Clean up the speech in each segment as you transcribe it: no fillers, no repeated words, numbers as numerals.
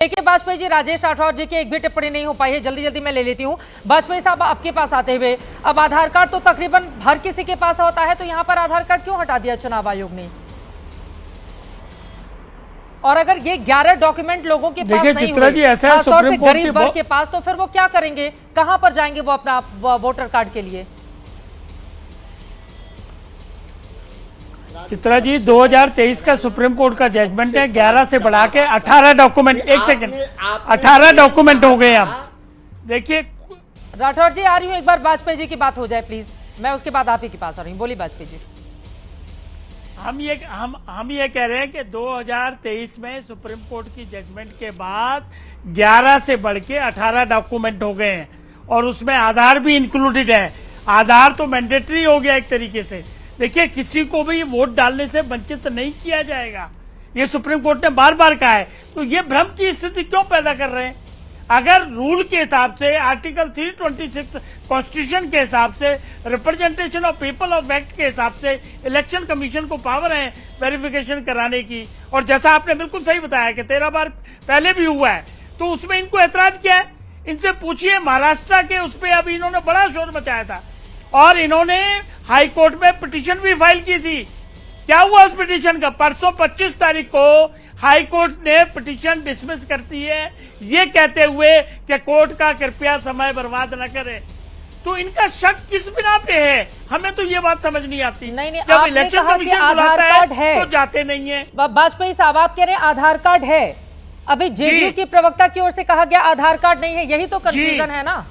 देखिए वाजपेयी जी, राजेश राठौर जी की एक भी टिप्पणी नहीं हो पाई है, जल्दी जल्दी मैं ले लेती हूँ। वाजपेयी साहब, आपके पास आते हुए, अब आधार कार्ड तो तकरीबन हर किसी के पास होता है, तो यहाँ पर आधार कार्ड क्यों हटा दिया चुनाव आयोग ने? और अगर ये 11 डॉक्यूमेंट लोगों के पास नहीं हुए, खासतौर से गरीब वर्ग के पास, तो फिर वो क्या करेंगे? कहां पर जाएंगे वो अपना वोटर कार्ड के लिए? चित्रा जी, 2023 का सुप्रीम कोर्ट का जजमेंट है, 11 से बढ़ा के 18 डॉक्यूमेंट, एक सेकंड, 18 डॉक्यूमेंट हो गए। अब देखिए राठौर जी, आ रही हूँ, एक बार वाजपेयी जी की बात हो जाए प्लीज, मैं उसके बाद आप ही के पास आ रही हूँ। बोलिए वाजपेयी जी। हम ये कह रहे हैं कि 2023 में सुप्रीम कोर्ट की जजमेंट के बाद 11 से बढ़ के 18 डॉक्यूमेंट हो गए हैं और उसमें आधार भी इंक्लूडेड है। आधार तो मैंडेटरी हो गया एक तरीके से। देखिए, किसी को भी वोट डालने से वंचित नहीं किया जाएगा, ये सुप्रीम कोर्ट ने बार बार कहा है। तो ये भ्रम की स्थिति क्यों पैदा कर रहे हैं? अगर रूल के हिसाब से, आर्टिकल 326 कॉन्स्टिट्यूशन के हिसाब से, representation of people of act के हिसाब से इलेक्शन कमीशन को पावर है वेरिफिकेशन कराने की, और जैसा आपने बिल्कुल सही बताया कि 13 बार पहले भी हुआ है, तो उसमें इनको ऐतराज क्या है? इनसे पूछिए। महाराष्ट्र के उस पर अभी इन्होंने बड़ा शोर मचाया था और इन्होंने हाई कोर्ट में पिटीशन भी फाइल की थी। क्या हुआ उस पिटीशन का? परसों 25 तारीख को हाई कोर्ट ने पिटीशन डिसमिस करती है, ये कहते हुए कि कोर्ट का कृपया समय बर्बाद न करे। तो इनका शक किस बिना पे है? हमें तो ये बात समझ नहीं आती। नहीं, जब इलेक्शन कमीशन बुलाता है तो जाते नहीं है। वाजपेयी साहब, आप कह रहे हैं आधार कार्ड है, अभी जेडीयू की प्रवक्ता की ओर से कहा गया आधार कार्ड नहीं है, यही तो कंफ्यूजन है ना?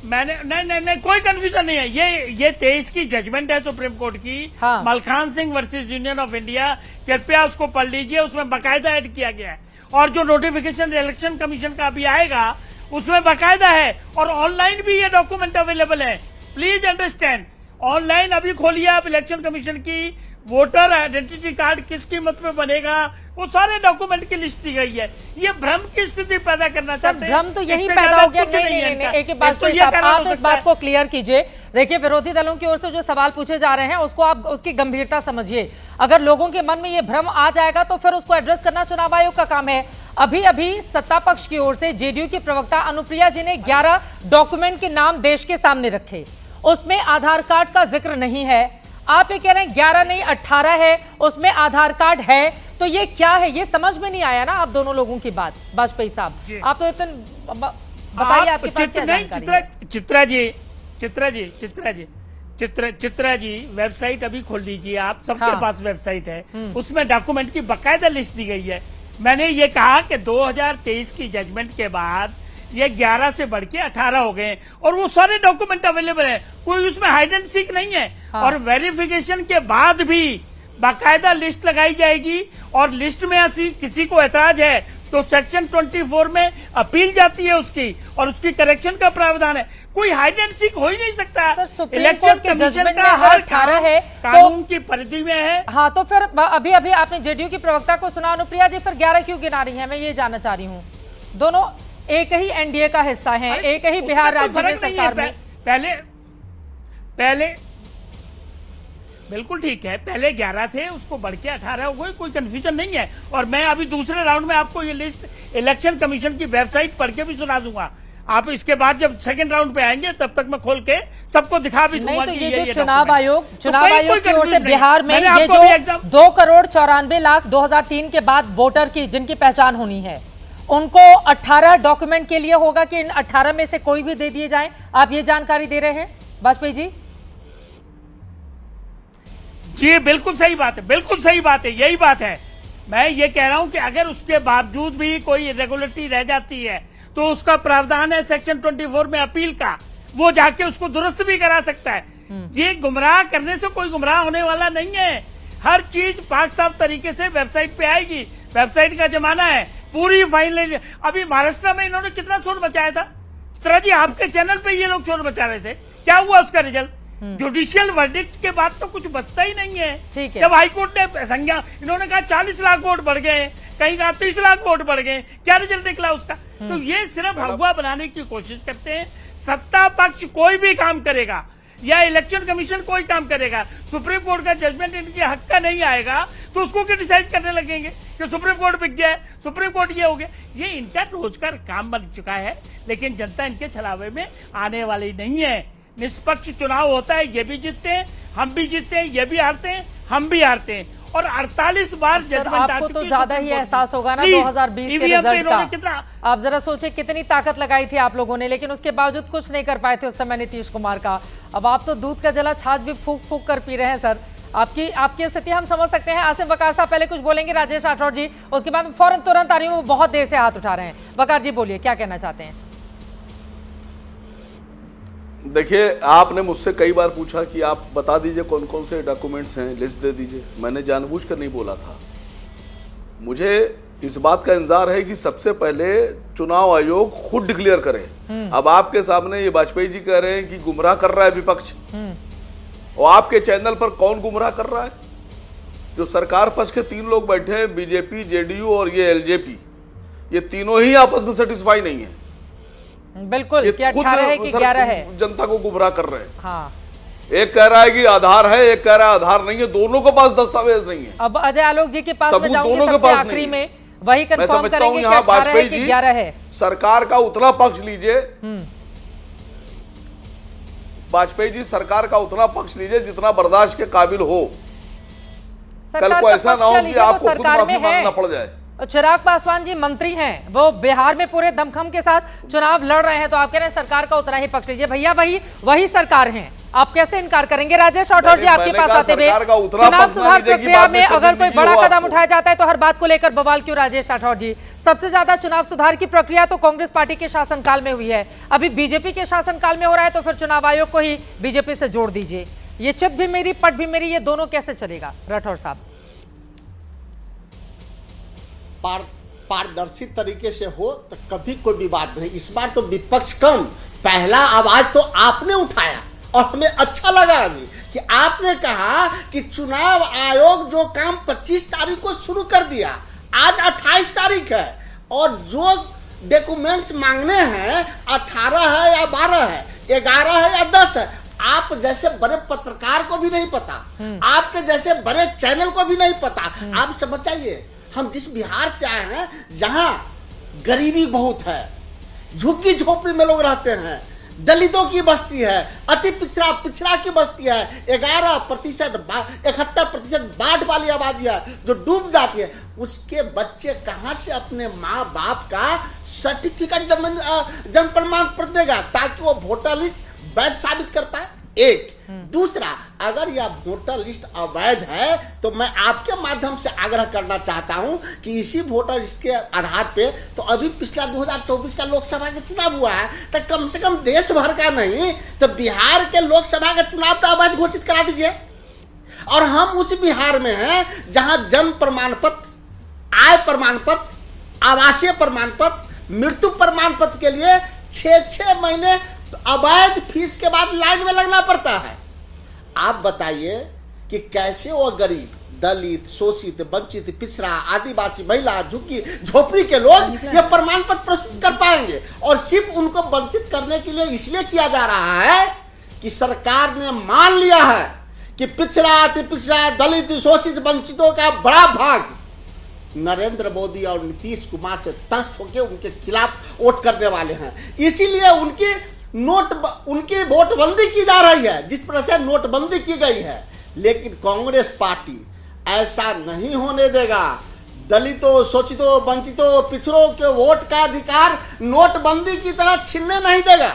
मैंने नहीं, कोई कंफ्यूजन नहीं है। ये 23 की जजमेंट है सुप्रीम कोर्ट की। हाँ। Malkhan Singh versus union of India, कृपया उसको पढ़ लीजिए, उसमें बाकायदा ऐड किया गया है। और जो नोटिफिकेशन इलेक्शन कमीशन का अभी आएगा उसमें बाकायदा है, और ऑनलाइन भी ये डॉक्यूमेंट अवेलेबल है। प्लीज अंडरस्टैंड, ऑनलाइन अभी खोलिए आप इलेक्शन कमीशन की, वोटर आइडेंटिटी कार्ड किस कीमत में बनेगा, वो सारे डॉक्यूमेंट की लिस्ट दी गई है। ये भ्रम की स्थिति पैदा करना चाहते हैं। भ्रम तो यही पैदा हो गया। नहीं, एक बात तो आप इस बात को क्लियर कीजिए। देखिए, विरोधी दलों की ओर से जो सवाल पूछे जा रहे हैं उसको आप उसकी गंभीरता समझिए। अगर लोगों के मन में ये भ्रम आ जाएगा तो फिर उसको एड्रेस करना चुनाव आयोग का काम है। अभी सत्ता पक्ष की ओर से जेडीयू की प्रवक्ता अनुप्रिया जी ने 11 डॉक्यूमेंट के नाम देश के सामने रखे, उसमें आधार कार्ड का जिक्र नहीं है। आप ये कह रहे हैं 11 नहीं 18 है, उसमें आधार कार्ड है, तो ये क्या है? ये समझ में नहीं आया ना आप दोनों लोगों की बात। वाजपेयी साहब, आप तो इतने बताइए, आपके पास क्या जानकारी है? चित्रा जी वेबसाइट अभी खोल लीजिए आप, सबके पास वेबसाइट है, उसमें डॉक्यूमेंट की बाकायदा लिस्ट दी गई है। मैंने ये कहा कि 2023 की जजमेंट के बाद ये 11 से बढ़ के 18 हो गए और वो सारे डॉक्यूमेंट अवेलेबल है, कोई उसमें हाइड एंड सीक नहीं है। हाँ। और वेरिफिकेशन के बाद भी बाकायदा लिस्ट लगाई जाएगी, और लिस्ट में ऐसी किसी को ऐतराज है तो सेक्शन 24 में अपील जाती है उसकी, और उसकी करेक्शन का प्रावधान है। कोई हाइड एंड सीक हो ही नहीं सकता। इलेक्शन कमीशन का हर 18 है कानून की परिधि में है। हाँ, तो फिर अभी आपने जेडीयू की प्रवक्ता को सुना अनुप्रिया जी, फिर 11 क्यों गिना रही है? मैं ये जानना चाह रही हूँ। दोनों एक ही एनडीए का हिस्सा है, एक ही बिहार राज्य में सरकार में। पहले बिल्कुल ठीक है, पहले 11 थे, उसको बढ़ के 18 हो गए, कोई कंफ्यूजन नहीं है। और मैं अभी दूसरे राउंड में आपको ये लिस्ट इलेक्शन कमीशन की वेबसाइट पढ़ के भी सुना दूंगा। आप इसके बाद जब सेकंड राउंड पे आएंगे तब तक मैं खोल के सबको दिखा भी दूंगा। तो ये जो चुनाव आयोग की ओर से बिहार में ये जो 2,94,00,000 2003 के बाद वोटर की जिनकी पहचान होनी है, उनको 18 डॉक्यूमेंट के लिए होगा कि इन 18 में से कोई भी दे दिए जाएं? आप ये जानकारी दे रहे हैं वाजपेयी जी? जी बिल्कुल सही बात है, बिल्कुल सही बात है, यही बात है। मैं ये कह रहा हूं कि अगर उसके बावजूद भी कोई इरेगुलरिटी रह जाती है तो उसका प्रावधान है सेक्शन 24 में अपील का, वो जाके उसको दुरुस्त भी करा सकता है। ये गुमराह करने से कोई गुमराह होने वाला नहीं है। हर चीज पाक साफ तरीके से वेबसाइट पे आएगी, वेबसाइट का जमाना है। पूरी फाइनल अभी महाराष्ट्र में इन्होंने कितना शोर मचाया था चित्रा जी, आपके चैनल पे ये लोग शोर मचा रहे थे। क्या हुआ उसका रिजल्ट? जुडिशियल वर्डिक्ट के बाद तो कुछ बचता ही नहीं है। ठीक है। जब हाईकोर्ट ने संज्ञा, इन्होंने कहा 40 लाख वोट बढ़ गए, कहीं कहा 30 लाख वोट बढ़ गए, क्या रिजल्ट निकला उसका? तो ये सिर्फ हवा बनाने की कोशिश करते हैं। सत्ता पक्ष कोई भी काम करेगा या इलेक्शन कमीशन कोई काम करेगा, सुप्रीम कोर्ट का जजमेंट इनके हक का नहीं आएगा तो उसको क्रिटिसाइज करने लगेंगे कि सुप्रीम कोर्ट बिक गया है, सुप्रीम कोर्ट ये हो गया। ये इनका रोज का काम बन चुका है, लेकिन जनता इनके छलावे में आने वाली नहीं है। निष्पक्ष चुनाव होता है, ये भी जीतते हैं, हम भी जीतते हैं, ये भी हारते हैं, हम भी हारते हैं। और 48 बार जजमेंट आ आपको चुकी तो है ज्यादा सुप्रीम ही कोर्ट एहसास में। होगा ना Please, 2020 के EVM पे रिजल्ट इन्होंने का। कितना आप जरा सोचिए कितनी ताकत लगाई थी आप लोगों ने, लेकिन उसके बावजूद कुछ नहीं कर पाए थे उस समय नीतीश कुमार का। अब आप तो दूध का जला छाछ भी फूक फूक कर पी रहे हैं सर। आपकी स्थिति हम समझ सकते हैं। आसिम वकार साहब पहले कुछ बोलेंगे, राजेश राठौर जी, उसके बाद फौरन तुरंत आ रही हूँ, वो बहुत देर से हाथ उठा रहे हैं। वकार जी बोलिए, क्या कहना चाहते हैं? देखिए, आपने मुझसे कई बार पूछा कि आप बता दीजिए कौन कौन से डॉक्यूमेंट्स हैं, लिस्ट दे दीजिए। मैंने जानबूझकर नहीं बोला था। मुझे इस बात का इंतजार है कि सबसे पहले चुनाव आयोग खुद डिक्लेयर करे। अब आपके सामने ये वाजपेयी जी कह रहे हैं कि गुमराह कर रहा है विपक्ष, और आपके चैनल पर कौन गुमराह कर रहा है? जो सरकार पक्ष के 3 लोग बैठे हैं, बीजेपी, जेडीयू और ये एलजेपी, ये तीनों ही आपस में सेटिस्फाई नहीं है। बिल्कुल, क्या 18 है कि 11 है? जनता को गुमराह कर रहे हैं। हाँ, एक कह रहा है कि आधार है, एक कह रहा है आधार नहीं है। दोनों के पास दस्तावेज नहीं है। अब अजय आलोक जी के पास में सबूत जाऊंगी दोनों के सबसे पास आखिरी नहीं में, वही मैं कंफर्म समझता हूं करेंगे कि यहाँ 18 है वाजपेयी कि जी 11 है। सरकार का उतना पक्ष लीजिए, वाजपेयी जी सरकार का उतना पक्ष लीजिए जितना बर्दाश्त के काबिल हो। कल सरकार को का ऐसा पक्ष ना हो क्या कि लीजिए, वो आपको खुद सरकार माफी में है। मांगना पड़ जाए। चिराग पासवान जी मंत्री हैं, वो बिहार में पूरे दमखम के साथ चुनाव लड़ रहे हैं, तो आप कह रहे हैं सरकार का उतना ही पक्ष लीजिए। भैया वही सरकार है, आप कैसे इनकार करेंगे? राजेश राठौर जी आपके पास आते हुए, चुनाव सुधार प्रक्रिया में अगर कोई बड़ा कदम उठाया जाता है तो हर बात को लेकर बवाल क्यों? राजेश राठौर जी, सबसे ज्यादा चुनाव सुधार की प्रक्रिया तो कांग्रेस पार्टी के शासनकाल में हुई है, अभी बीजेपी के शासनकाल में हो रहा है, तो फिर चुनाव आयोग को ही बीजेपी से जोड़ दीजिए। ये चित भी मेरी पट भी मेरी, ये दोनों कैसे चलेगा? राठौर साहब, पारदर्शी तरीके से हो तो कभी कोई विवाद नहीं। इस बार तो विपक्ष कम, पहला आवाज तो आपने उठाया और हमें अच्छा लगा अभी कि आपने कहा कि चुनाव आयोग जो काम 25 तारीख को शुरू कर दिया, आज 28 तारीख है और जो डॉक्यूमेंट्स मांगने हैं 18 है या 12 है, 11 है या 10 है। आप जैसे बड़े पत्रकार को भी नहीं पता, आपके जैसे बड़े चैनल को भी नहीं पता। आप समझ जाइए, हम जिस बिहार से आए हैं जहां गरीबी बहुत है, झुग्गी झोपड़ी में लोग रहते हैं, दलितों की बस्ती है, अति पिछड़ा की बस्ती है, 11% 71% बाढ़ वाली आबादी है जो डूब जाती है। उसके बच्चे कहां से अपने माँ बाप का सर्टिफिकेट जन्म प्रमाण पत्र देगा ताकि वो वोटर लिस्ट वैध साबित कर पाए? एक दूसरा, अगर यह वोटर लिस्ट अवैध है तो मैं आपके माध्यम से आग्रह करना चाहता हूं कि इसी वोटर लिस्ट के आधार पे तो अभी पिछला 2024 का लोकसभा का चुनाव हुआ है, तो कम से कम देश भर का नहीं तो बिहार के लोकसभा का चुनाव तो अवैध घोषित करा दीजिए। और हम उस बिहार में हैं जहां जन्म प्रमाण पत्र, आय प्रमाण पत्र, आवासीय प्रमाण पत्र, मृत्यु प्रमाण पत्र के लिए 6 महीने अवैध फीस के बाद लाइन में लगना पड़ता है। आप बताइए कि कैसे वो गरीब, दलित, शोषित, वंचित, पिछड़ा, आदिवासी, महिला, झुग्गी झोपड़ी के लोग ये प्रमाण पत्र प्रस्तुत कर पाएंगे? और सिर्फ उनको वंचित करने के लिए इसलिए किया जा रहा है कि सरकार ने मान लिया है कि पिछड़ा, अति पिछड़ा, दलित, शोषित, वंचितों का बड़ा भाग नरेंद्र मोदी और नीतीश कुमार से त्रस्त होकर उनके खिलाफ वोट करने वाले हैं। इसीलिए उनकी नोटबंदी की जा रही है, जिस तरह से नोटबंदी की गई है। लेकिन कांग्रेस पार्टी ऐसा नहीं होने देगा। दलितों, शोषितों, वंचितों, पिछड़ों के वोट का अधिकार नोटबंदी की तरह छीनने नहीं देगा।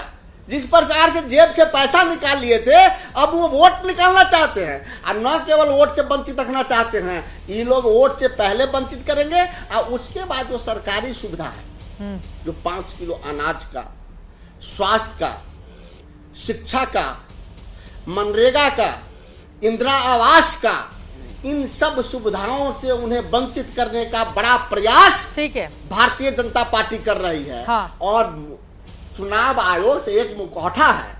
जिस प्रकार से जेब से पैसा निकाल लिए थे, अब वो वोट निकालना चाहते हैं, और न केवल वोट से वंचित रखना चाहते हैं, ये लोग वोट से पहले वंचित करेंगे और उसके बाद जो सरकारी सुविधा है, जो 5 किलो अनाज का, स्वास्थ्य का, शिक्षा का, मनरेगा का, इंदिरा आवास का, इन सब सुविधाओं से उन्हें वंचित करने का बड़ा प्रयास ठीक है भारतीय जनता पार्टी कर रही है। हाँ। और चुनाव आयोग तो एक मुखौटा है।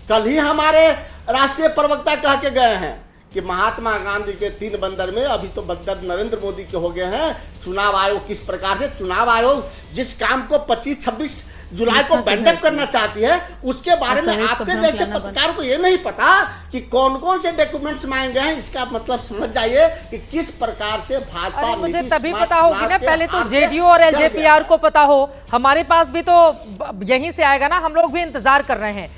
कल ही हमारे राष्ट्रीय प्रवक्ता कह के गए हैं कि महात्मा गांधी के 3 बंदर में अभी तो बंदर नरेंद्र मोदी के हो गए हैं। चुनाव आयोग किस प्रकार से, चुनाव आयोग जिस काम को 25-26 जुलाई को बैंडअप करना चाहती है, उसके बारे में आपके जैसे पत्रकार को ये नहीं पता कि कौन कौन से डॉक्यूमेंट्स मांगे हैं। इसका मतलब समझ जाइए कि किस प्रकार से भाजपा अरे मुझे नीतीश तभी कुमार पता होगी चुनाव ना, के पहले तो हार से जेडीयू और डर गया एलजेपीआर है। को पता हो, हमारे पास भी तो यहीं से आएगा ना, हम लोग भी इंतजार कर रहे हैं।